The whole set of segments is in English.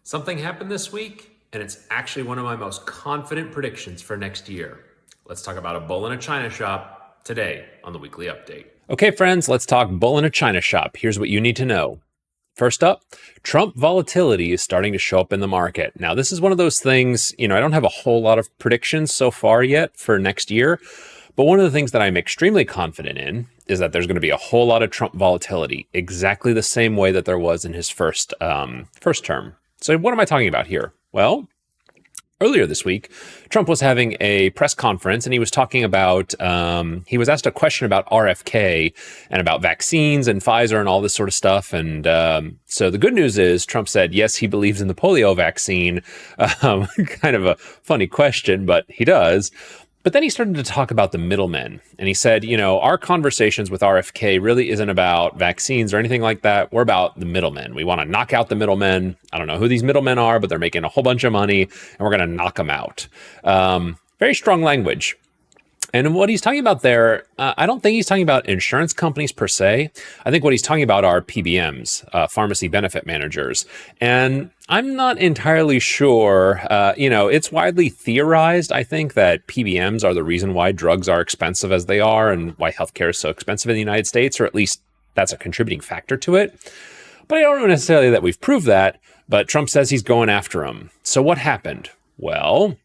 Something happened this week, and it's actually one of my most confident predictions for next year. Let's talk about a bull in a china shop today on the Weekly Update. Okay, friends, let's talk bull in a china shop. Here's what you need to know. First up, Trump volatility is starting to show up in the market. Now, this is one of those things, I don't have a whole lot of predictions so far yet for next year, but one of the things that I'm extremely confident in is that there's going to be a whole lot of Trump volatility, exactly the same way that there was in his first term. So what am I talking about here? Well, earlier this week, Trump was having a press conference and he was talking about, he was asked a question about RFK and about vaccines and Pfizer and all this sort of stuff. And so the good news is Trump said, yes, he believes in the polio vaccine. Kind of a funny question, but he does. But then he started to talk about the middlemen. And he said, our conversations with RFK really isn't about vaccines or anything like that. We're about the middlemen. We want to knock out the middlemen. I don't know who these middlemen are, but they're making a whole bunch of money and we're going to knock them out. Very strong language. And what he's talking about there, I don't think he's talking about insurance companies per se. I think what he's talking about are PBMs, pharmacy benefit managers. And I'm not entirely sure, it's widely theorized, I think, that PBMs are the reason why drugs are expensive as they are and why healthcare is so expensive in the United States, or at least that's a contributing factor to it. But I don't know necessarily that we've proved that, but Trump says he's going after them. So what happened? Well,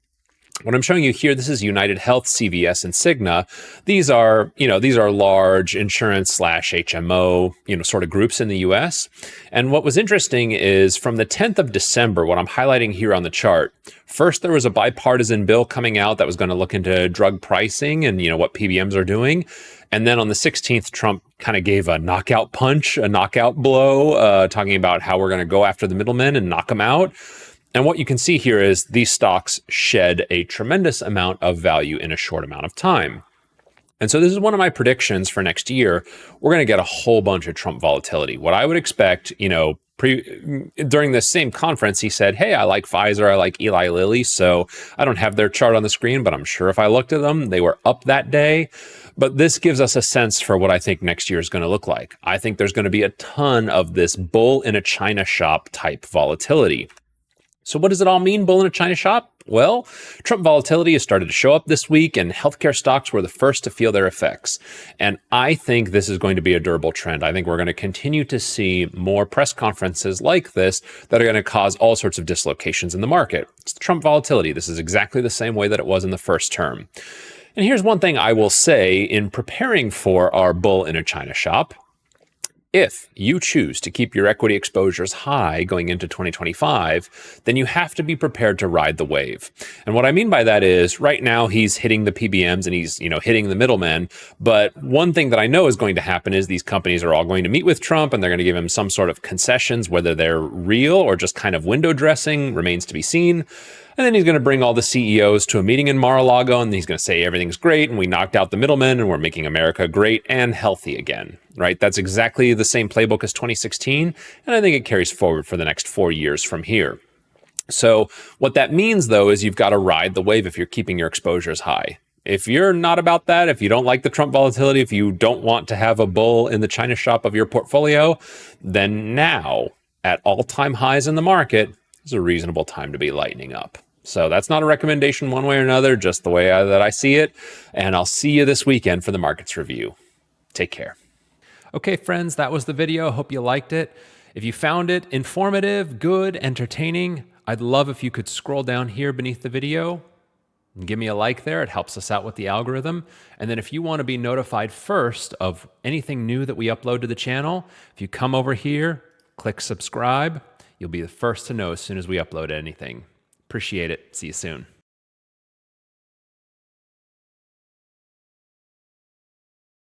what I'm showing you here, this is United Health, CVS, and Cigna. These are large insurance / HMO, sort of groups in the US. And what was interesting is from the 10th of December, what I'm highlighting here on the chart, first there was a bipartisan bill coming out that was going to look into drug pricing and, what PBMs are doing. And then on the 16th, Trump kind of gave a knockout punch, a knockout blow, talking about how we're going to go after the middlemen and knock them out. And what you can see here is these stocks shed a tremendous amount of value in a short amount of time. And so this is one of my predictions for next year. We're going to get a whole bunch of Trump volatility. What I would expect, during this same conference, he said, hey, I like Pfizer, I like Eli Lilly. So I don't have their chart on the screen, but I'm sure if I looked at them, they were up that day. But this gives us a sense for what I think next year is going to look like. I think there's going to be a ton of this bull in a china shop type volatility. So what does it all mean, bull in a china shop? Well, Trump volatility has started to show up this week, and healthcare stocks were the first to feel their effects. And I think this is going to be a durable trend. I think we're going to continue to see more press conferences like this that are going to cause all sorts of dislocations in the market. It's the Trump volatility. This is exactly the same way that it was in the first term. And here's one thing I will say in preparing for our bull in a china shop. If you choose to keep your equity exposures high going into 2025, then you have to be prepared to ride the wave. And what I mean by that is right now he's hitting the PBMs and he's, hitting the middlemen. But one thing that I know is going to happen is these companies are all going to meet with Trump and they're going to give him some sort of concessions, whether they're real or just kind of window dressing remains to be seen. And then he's going to bring all the CEOs to a meeting in Mar-a-Lago and he's going to say everything's great and we knocked out the middlemen and we're making America great and healthy again, right? That's exactly the same playbook as 2016. And I think it carries forward for the next 4 years from here. So what that means, though, is you've got to ride the wave if you're keeping your exposures high. If you're not about that, if you don't like the Trump volatility, if you don't want to have a bull in the china shop of your portfolio, then now at all-time highs in the market is a reasonable time to be lightening up. So that's not a recommendation one way or another, just the way that I see it. And I'll see you this weekend for the markets review. Take care. Okay, friends, that was the video. Hope you liked it. If you found it informative, good, entertaining, I'd love if you could scroll down here beneath the video and give me a like there. It helps us out with the algorithm. And then if you want to be notified first of anything new that we upload to the channel, if you come over here, click subscribe, you'll be the first to know as soon as we upload anything. Appreciate it. See you soon.